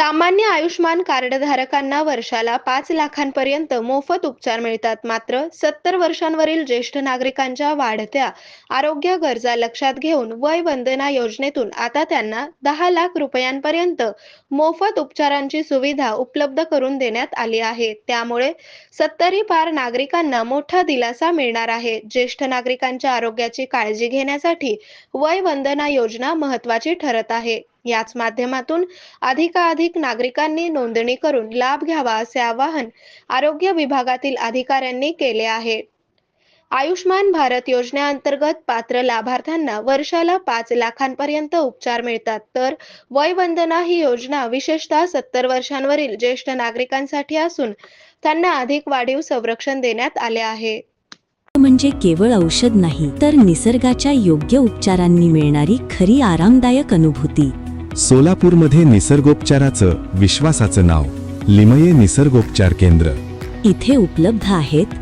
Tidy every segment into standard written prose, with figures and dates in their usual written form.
सामान्य आयुष्मान कार्डधारकांना वर्षाला 5 लाखांपर्यंत मोफत उपचार मिळतात. मात्र 70 वर्षांवरील ज्येष्ठ नागरिकांच्या वाढत्या आरोग्य गरजा लक्षात घेऊन वय वंदना योजनेतून आता त्यांना 10 लाख रुपयांपर्यंत मोफत उपचारांची सुविधा उपलब्ध करून देण्यात आली आहे. त्यामुळे 70 पार नागरिकांना मोठा दिलासा मिळणार आहे. ज्येष्ठ नागरिकांच्या आरोग्याची काळजी घेण्यासाठी वय वंदना योजना महत्त्वाची ठरत आहे. याच माध्यमातून अधिकाधिक नागरिकांनी नोंदणी करून लाभ घ्यावा असे आवाहन आरोग्य विभागातील अधिकाऱ्यांनी केले आहे. आयुष्मान भारत योजनेअंतर्गत पात्र लाभार्थ्यांना वर्षाला 5 लाखांपर्यंत उपचार मिळतात. तर वय वंदना ही योजना विशेषतः 70 वर्षांवरील ज्येष्ठ नागरिकांसाठी असून त्यांना अधिक वाढीव संरक्षण देण्यात आले आहे. म्हणजे केवळ औषध नाही, तर निसर्गाच्या योग्य उपचारांनी मिळणारी खरी आरामदायक अनुभूती. सोलापूरमध्ये निसर्गोपचाराचं विश्वासाचं नाव लिमये निसर्गोपचार केंद्र. इथे उपलब्ध आहेत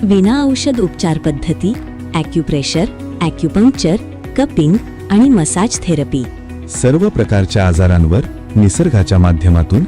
विना औषध उपचार पद्धती, ॲक्युप्रेशर, ॲक्युपंक्चर, कपिंग आणि मसाज थेरपी. सर्व प्रकारच्या आजारांवर निसर्गाच्या माध्यमातून